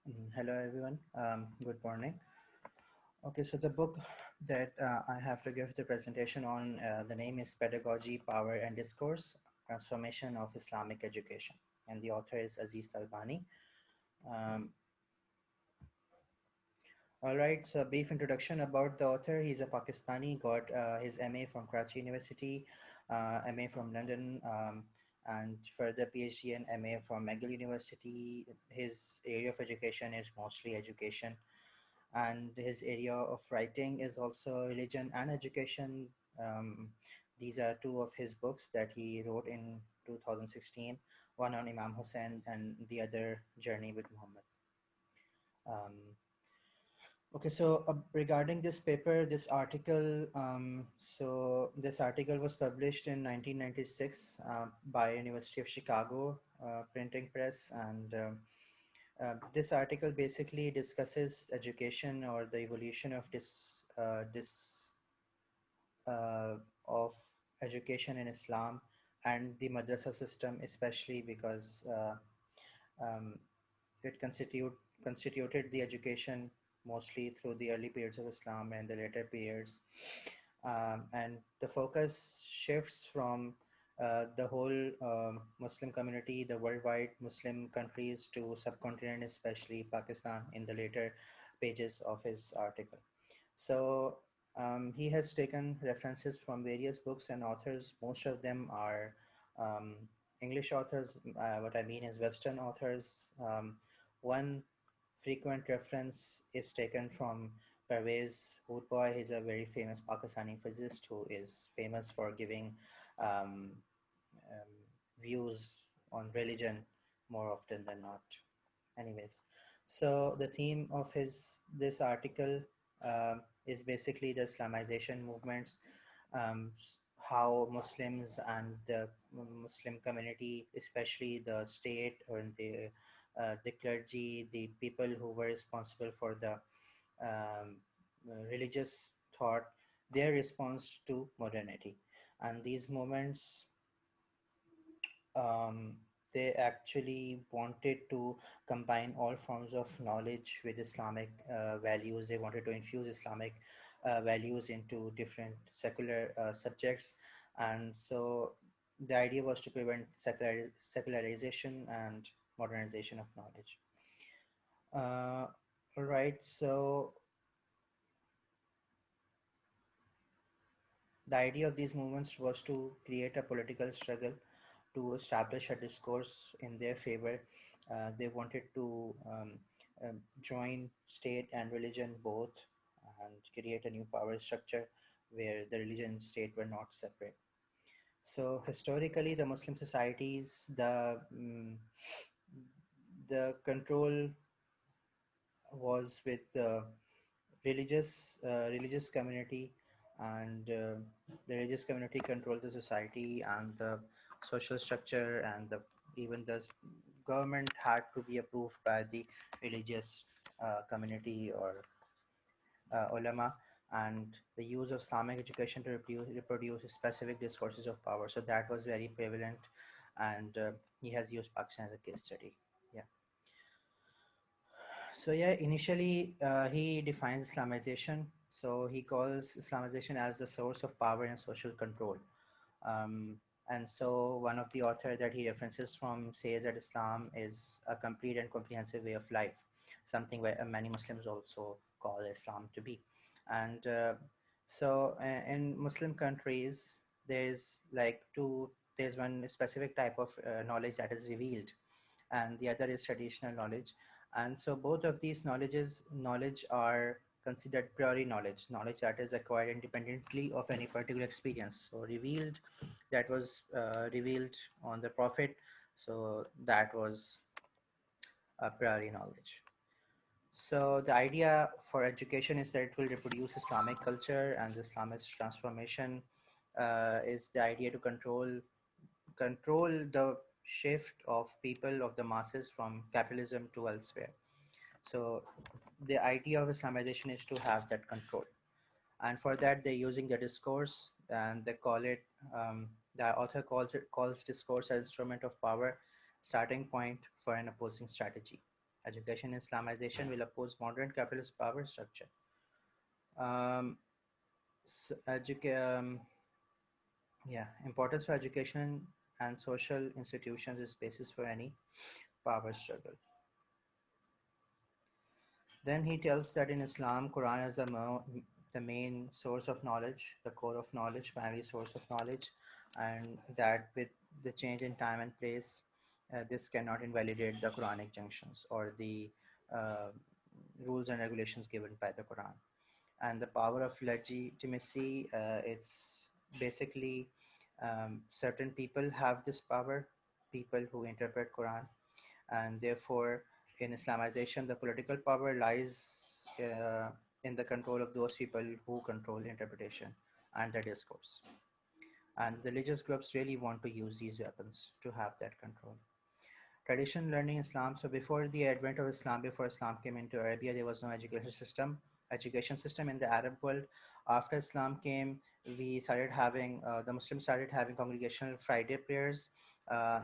Hello, everyone. Good morning. Okay, so the book that I have to give the presentation on, the name is Pedagogy, Power and Discourse, Transformation of Islamic Education. And the author is Aziz Talbani. Um, all right, so a brief introduction about the author. He's a Pakistani, got his MA from Karachi University, MA from London, and further PhD and MA from McGill University. His area of education is mostly education, and his area of writing is also religion and education. Um, these are two of his books that he wrote in 2016, one on Imam Hussein and the other Journey with Muhammad. Um, okay, so regarding this paper, this article, so this article was published in 1996 by University of Chicago printing press, and this article basically discusses education or the evolution of this of education in Islam and the madrasa system, especially because um, it constituted the education mostly through the early periods of Islam and the later periods. And the focus shifts from the whole Muslim community, the worldwide Muslim countries, to subcontinent, especially Pakistan, in the later pages of his article. So he has taken references from various books and authors. Most of them are um, English authors. What I mean is Western authors. One frequent reference is taken from Pervez Hoodboy. He's a very famous Pakistani physicist who is famous for giving um, um, views on religion more often than not. Anyways, so the theme of his this article is basically the Islamization movements, how Muslims and the Muslim community, especially the state or the clergy, the people who were responsible for the religious thought, their response to modernity, and these movements, um, they actually wanted to combine all forms of knowledge with Islamic values. They wanted to infuse Islamic values into different secular subjects. And so the idea was to prevent secularization and modernization of knowledge. All right, so the idea of these movements was to create a political struggle to establish a discourse in their favor. They wanted to join state and religion both and create a new power structure where the religion and state were not separate. So historically, the Muslim societies, the control was with the religious community, and the religious community controlled the society and the social structure, and even the government had to be approved by the religious community or ulama, and the use of Islamic education to reproduce specific discourses of power. So that was very prevalent, and he has used Pakistan as a case study. Yeah. So yeah, initially he defines Islamization. So he calls Islamization as the source of power and social control. Um, and so one of the author that he references from says that Islam is a complete and comprehensive way of life, something where many Muslims also call Islam to be. And in Muslim countries, there's like there's one specific type of knowledge that is revealed, and the other is traditional knowledge. And so both of these knowledge are considered priori knowledge that is acquired independently of any particular experience. So revealed, that was revealed on the prophet, so that was a priori knowledge. So the idea for education is that it will reproduce Islamic culture, and the Islamist transformation is the idea to control the shift of people, of the masses, from capitalism to elsewhere. So the idea of Islamization is to have that control, and for that they're using the discourse, and they call it. The author calls discourse an instrument of power, starting point for an opposing strategy. Education Islamization will oppose modern capitalist power structure. Um, s yeah, importance for education and social institutions is basis for any power struggle. Then he tells that in Islam, Quran is the main source of knowledge, the core of knowledge, primary source of knowledge, and that with the change in time and place, this cannot invalidate the Quranic junctions or the uh, rules and regulations given by the Quran. And the power of legitimacy, it's basically certain people have this power, people who interpret Quran, and therefore in Islamization the political power lies in the control of those people who control interpretation and the discourse, and the religious groups really want to use these weapons to have that control. Tradition learning Islam. So before the advent of Islam, before Islam came into Arabia, there was no education system in the Arab world. After Islam came, we started having the Muslims started having congregational Friday prayers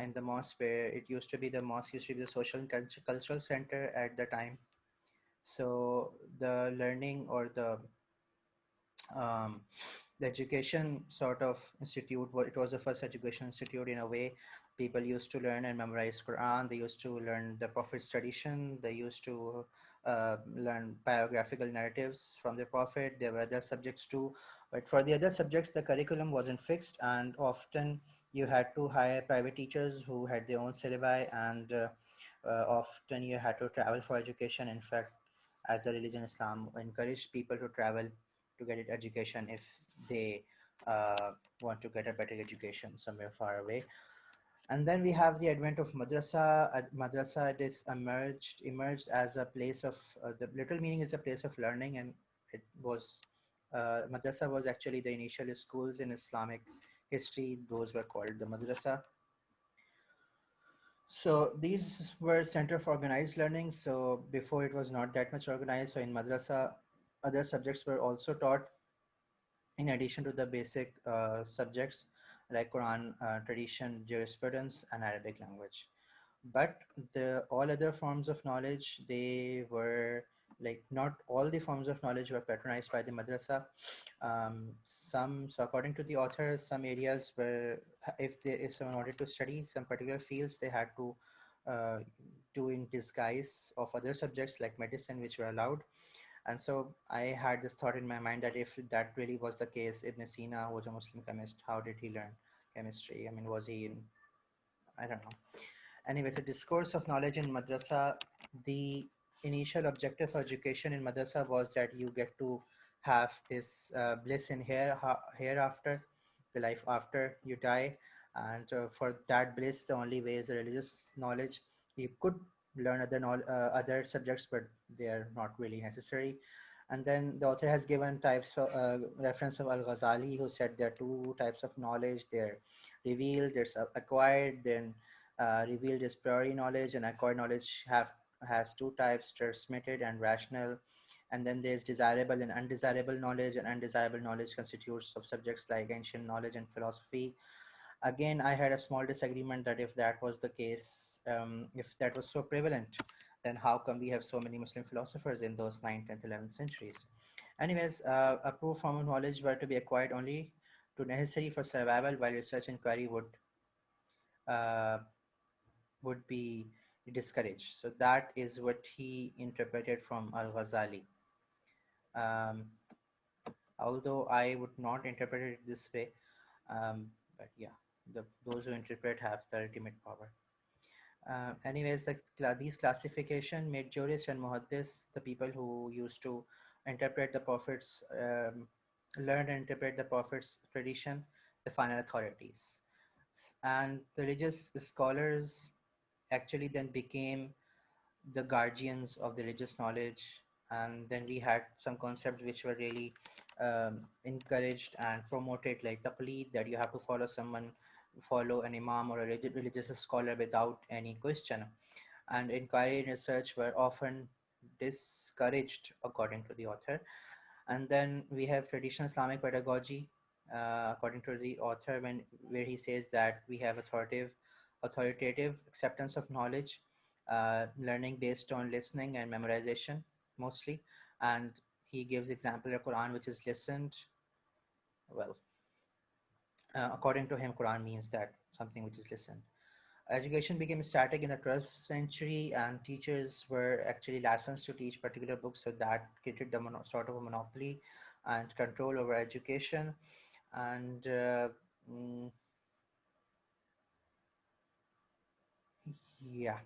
in the mosque, where it used to be the mosque used to be the social and cultural center at the time. So the learning or um, the education sort of institute, it was the first education institute in a way. People used to learn and memorize Quran, they used to learn the prophet's tradition, they used to learn biographical narratives from the prophet. There were other subjects too, but for the other subjects the curriculum wasn't fixed, and often you had to hire private teachers who had their own syllabi, and often you had to travel for education. In fact, as a religion, Islam encouraged people to travel to get education if they want to get a better education somewhere far away. And then we have the advent of madrasa. Madrasa, it is emerged as a place of the literal meaning is a place of learning, and it was madrasa was actually the initial schools in Islamic history. Those were called the madrasa. So these were center for organized learning. So before it was not that much organized. So in madrasa, other subjects were also taught in addition to the basic subjects like Quran, tradition, jurisprudence, and Arabic language. But the all other forms of knowledge, they were like not all the forms of knowledge were patronized by the madrasa. So according to the author, some areas where if someone wanted to study some particular fields, they had to uh, do in disguise of other subjects like medicine, which were allowed. And so I had this thought in my mind that if that really was the case, Ibn Sina was a Muslim chemist, how did he learn chemistry? I mean, was he in, I don't know. Anyway, the discourse of knowledge in madrasa, the initial objective of education in madrasa was that you get to have this bliss in hereafter, the life after you die. And for that bliss, the only way is a religious knowledge. You could learn other subjects, but they are not really necessary. And then the author has given types of reference of Al Ghazali, who said there are two types of knowledge. They're revealed, there's acquired, then revealed is priori knowledge, and acquired knowledge have has two types: transmitted and rational. And then there's desirable and undesirable knowledge, and undesirable knowledge constitutes of subjects like ancient knowledge and philosophy. Again, I had a small disagreement that if that was the case, if that was so prevalent, then how come we have so many Muslim philosophers in those 9th, 10th, 11th centuries? Anyways, a proof form of knowledge were to be acquired only to necessary for survival, while research inquiry uh, would be discouraged. So that is what he interpreted from Al Ghazali. Um, Although I would not interpret it this way, but yeah, those who interpret have the ultimate power. Anyways, these classification made jurists and muhaddis, the people who used to interpret the Prophet's, learn and interpret the Prophet's tradition, the final authorities. And the religious scholars actually then became the guardians of the religious knowledge. And then we had some concepts which were really encouraged and promoted, like taqleed, that you have to follow an imam or a religious scholar without any question. And inquiry and research were often discouraged, according to the author. And then we have traditional Islamic pedagogy, according to the author, where he says that we have authoritative acceptance of knowledge. learning based on listening and memorization mostly. And he gives example of Quran, which is listened. Well, according to him, Quran means that something which is listened. Education became static in the 12th century, and teachers were actually licensed to teach particular books, so that created the sort of a monopoly and control over education. And mm, yeah,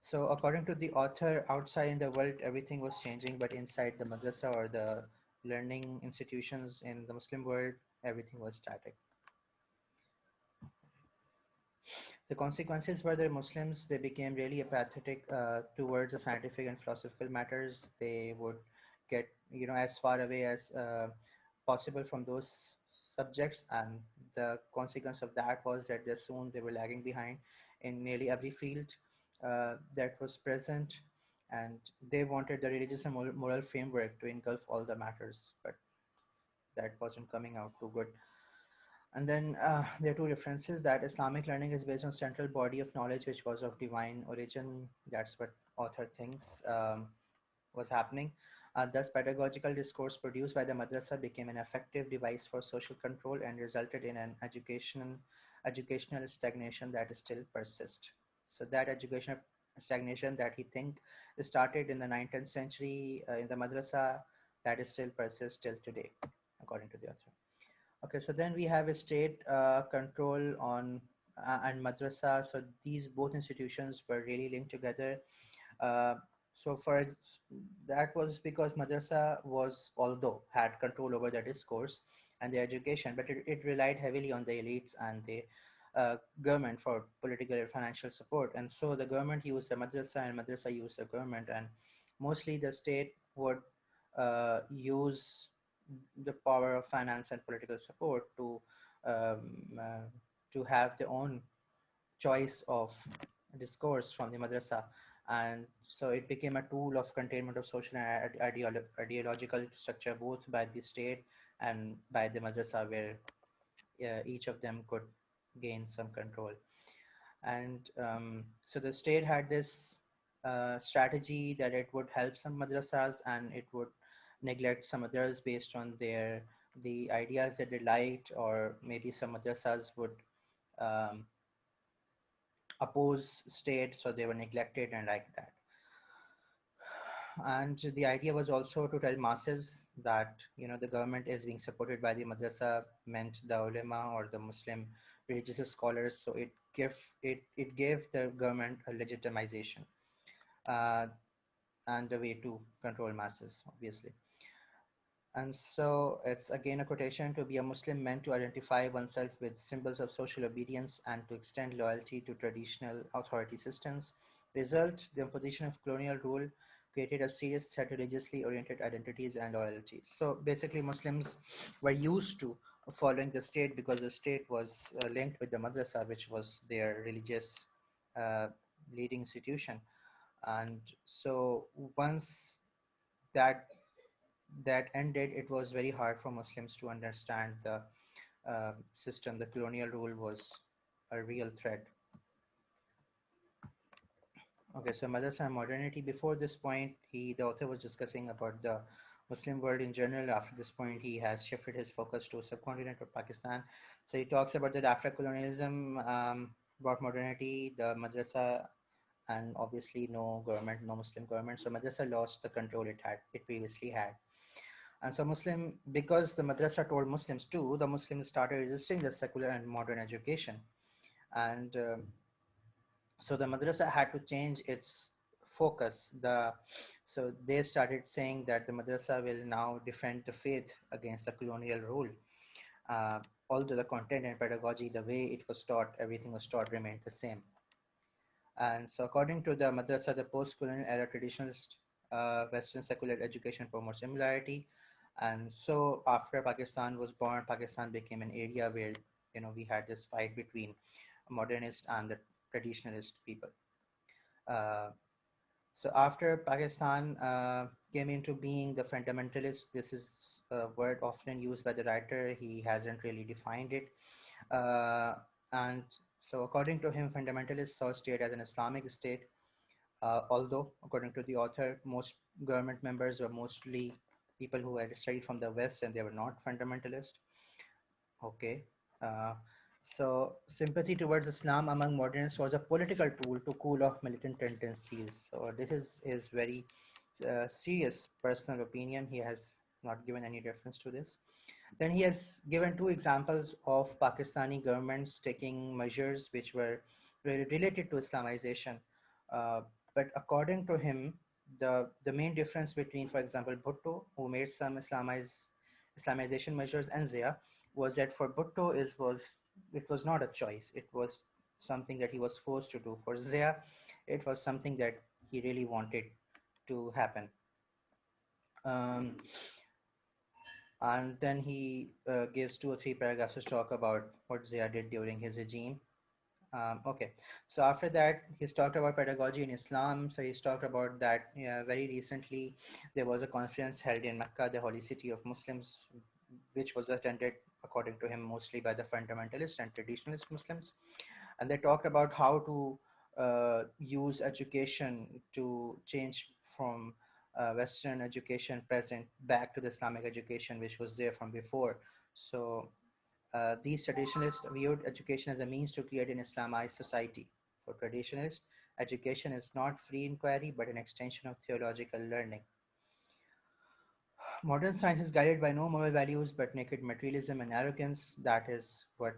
so according to the author, outside in the world, everything was changing, but inside the madrasa or the learning institutions in the Muslim world, everything was static. The consequences were that Muslims, they became really apathetic towards the scientific and philosophical matters. They would get, as far away as possible from those subjects, and the consequence of that was that they soon they were lagging behind in nearly every field that was present, and they wanted the religious and moral framework to engulf all the matters, but that wasn't coming out too good. And then there are two references that Islamic learning is based on central body of knowledge which was of divine origin. That's what author thinks was happening. Thus, pedagogical discourse produced by the madrasa became an effective device for social control and resulted in an educational stagnation that still persists. So that educational stagnation that he think started in the 19th century in the madrasa, that is still persists till today, according to the author. Okay, so then we have a state control on and madrasa. So these both institutions were really linked together. Uh, that was because madrasa was, although had control over the discourse and the education, but it relied heavily on the elites and the government for political and financial support. And so the government used the madrasa and madrasa used the government, and mostly the state would use the power of finance and political support um, uh, to have their own choice of discourse from the madrasa, and so it became a tool of containment of social and ideological structure both by the state and by the madrasa, where each of them could gain some control. And so the state had this strategy that it would help some madrasas and it would neglect some others based on the ideas that they liked, or maybe some madrasas would um, oppose state, so they were neglected and like that. And the idea was also to tell masses that the government is being supported by the madrasa, meant the ulema or the Muslim religious scholars, so it gave the government a legitimization uh, and a way to control masses, obviously. And so it's again a quotation: to be a Muslim meant to identify oneself with symbols of social obedience and to extend loyalty to traditional authority systems. Result: the imposition of colonial rule created a serious threat to religiously oriented identities and loyalties. So basically, Muslims were used to following the state because the state was linked with the madrasa, which was their religious uh, leading institution. And so once that that ended, it was very hard for Muslims to understand the system. The colonial rule was a real threat. Okay, so madrasa and modernity. Before this point, the author was discussing about the Muslim world in general. After this point, he has shifted his focus to subcontinent or Pakistan. So he talks about that after colonialism brought modernity, the madrasa, and obviously no government, no Muslim government. So madrasa lost the control it previously had. And so because the madrasa told Muslims too, the Muslims started resisting the secular and modern education. And so the madrasa had to change its focus. So they started saying that the madrasa will now defend the faith against the colonial rule. Uh, Although the content and pedagogy, the way it was taught, everything was taught remained the same. And so, according to the Madrasa, the post-colonial era traditionalist Western secular education promotes similarity. And so, after Pakistan was born, Pakistan became an area where we had this fight between modernist and the traditionalist people. Uh, so, after Pakistan came into being, the fundamentalist. This is a word often used by the writer. He hasn't really defined it. Uh, and so, according to him, fundamentalists saw state as an Islamic state, Although, according to the author, most government members were mostly people who had studied from the West and they were not fundamentalist. Okay. Uh, so, sympathy towards Islam among modernists was a political tool to cool off militant tendencies. So, this is his very serious personal opinion. He has not given any reference to this. Then he has given two examples of Pakistani governments taking measures which were related to Islamization. Uh, but according to him, the main difference between, for example, Bhutto, who made some Islamization measures, and Zia, was that for Bhutto it was not a choice. It was something that he was forced to do. For Zia, it was something that he really wanted to happen. Um, and then he gives two or three paragraphs to talk about what Zia did during his regime. Okay, so after that, he's talked about pedagogy in Islam. So he's talked about that very recently there was a conference held in Mecca, the holy city of Muslims, which was attended, according to him, mostly by the fundamentalist and traditionalist Muslims. And they talked about how to use education to change from Western education present back to the Islamic education, which was there from before. So these traditionalists viewed education as a means to create an Islamized society. For traditionalists, education is not free inquiry but an extension of theological learning. Modern science is guided by no moral values but naked materialism and arrogance. That is what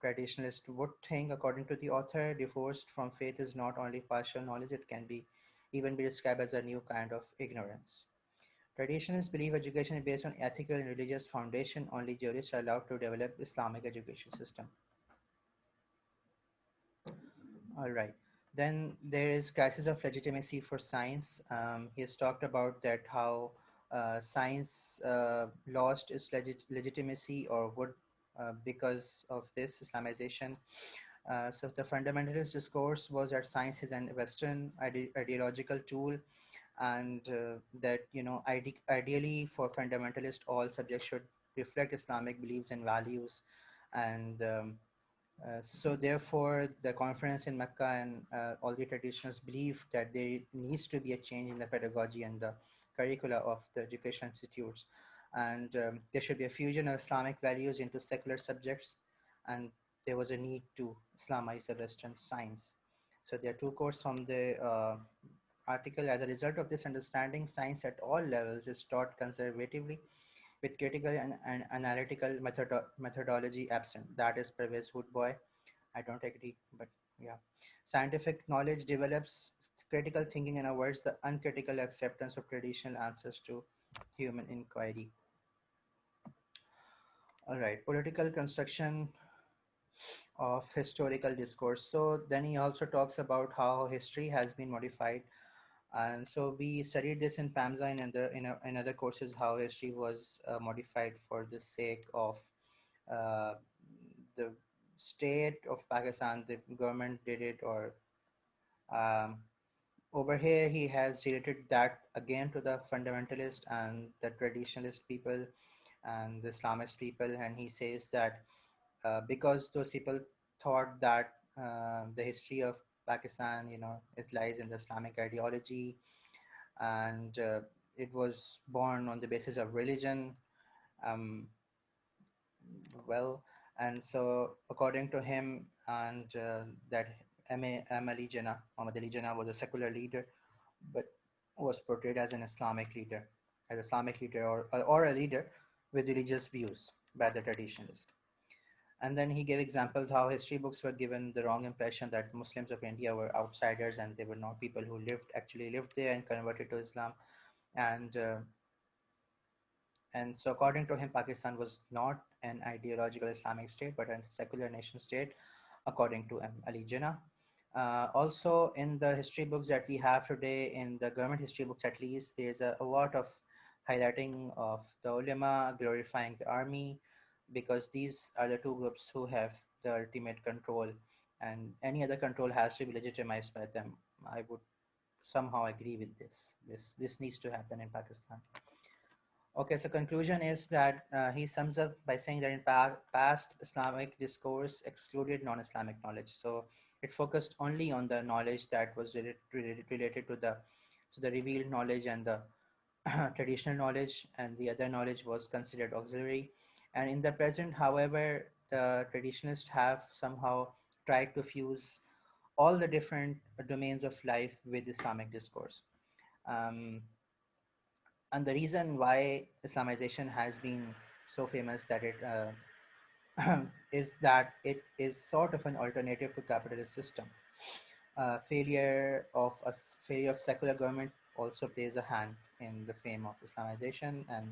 traditionalists would think, according to the author. Divorced from faith is not only partial knowledge; it can be even be described as a new kind of ignorance. Traditionalists believe education is based on ethical and religious foundation. Only jurists are allowed to develop Islamic education system. All right. Then there is crisis of legitimacy for science. He has talked about that how science lost its legitimacy or would because of this Islamization. So the fundamentalist discourse was that science is an Western ideological tool, and that ideally for fundamentalist all subjects should reflect Islamic beliefs and values, and so therefore, the conference in Mecca and all the traditionalists believe that there needs to be a change in the pedagogy and the curricula of the education institutes, and there should be a fusion of Islamic values into secular subjects, and there was a need to Islamize the Western science. So there are two quotes from the article. As a result of this understanding, science at all levels is taught conservatively with critical and analytical methodology absent. That is Pervez Woodboy. I don't agree, but yeah. Scientific knowledge develops critical thinking and avoids the uncritical acceptance of traditional answers to human inquiry. All right, political construction of historical discourse. So then he also talks about how history has been modified. And so we studied this in PAMSA and in other courses, how history was modified for the sake of uh, the state of Pakistan, the government did it, or um, over here he has related that again to the fundamentalist and the traditionalist people and the Islamist people, and he says that because those people thought that the history of Pakistan, it lies in the Islamic ideology, and it was born on the basis of religion. Um, well, and so according to him, and that Ali Jinnah, Muhammad Ali Jinnah was a secular leader, but was portrayed as an Islamic leader, or a leader with religious views by the traditionalist. And then he gave examples how history books were given the wrong impression that Muslims of India were outsiders and they were not people who actually lived there and converted to Islam. And and so, according to him, Pakistan was not an ideological Islamic state, but a secular nation state, according to Ali Jinnah. Also, in the history books that we have today, in the government history books at least, there's a lot of highlighting of the ulama, glorifying the army, because these are the two groups who have the ultimate control, and any other control has to be legitimized by them. I would somehow agree with this. This needs to happen in Pakistan. Okay, so conclusion is that he sums up by saying that in past Islamic discourse excluded non-Islamic knowledge. So It focused only on the knowledge that was related to the revealed knowledge and the traditional knowledge, and the other knowledge was considered auxiliary. And in the present, however, the traditionalists have somehow tried to fuse all the different domains of life with Islamic discourse. Um, and the reason why Islamization has been so famous that it is that it is sort of an alternative to capitalist system. Failure of secular government also plays a hand in the fame of Islamization, and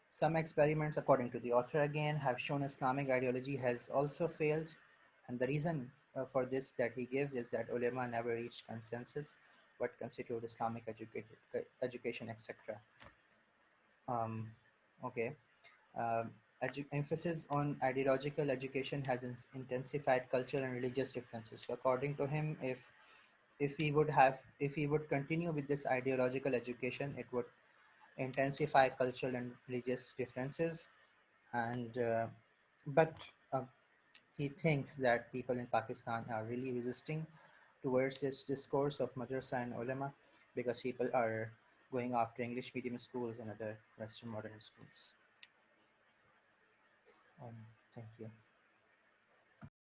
some experiments, according to the author again, have shown Islamic ideology has also failed. And the reason for this that he gives is that ulama never reached consensus what constitute Islamic education, etc. Um, okay. Emphasis on ideological education has intensified cultural and religious differences. So, according to him, if he would continue with this ideological education, it would intensify cultural and religious differences. And but uh, he thinks that people in Pakistan are really resisting towards this discourse of madrasa and ulama because people are going after English medium schools and other Western modern schools. Um, Thank you.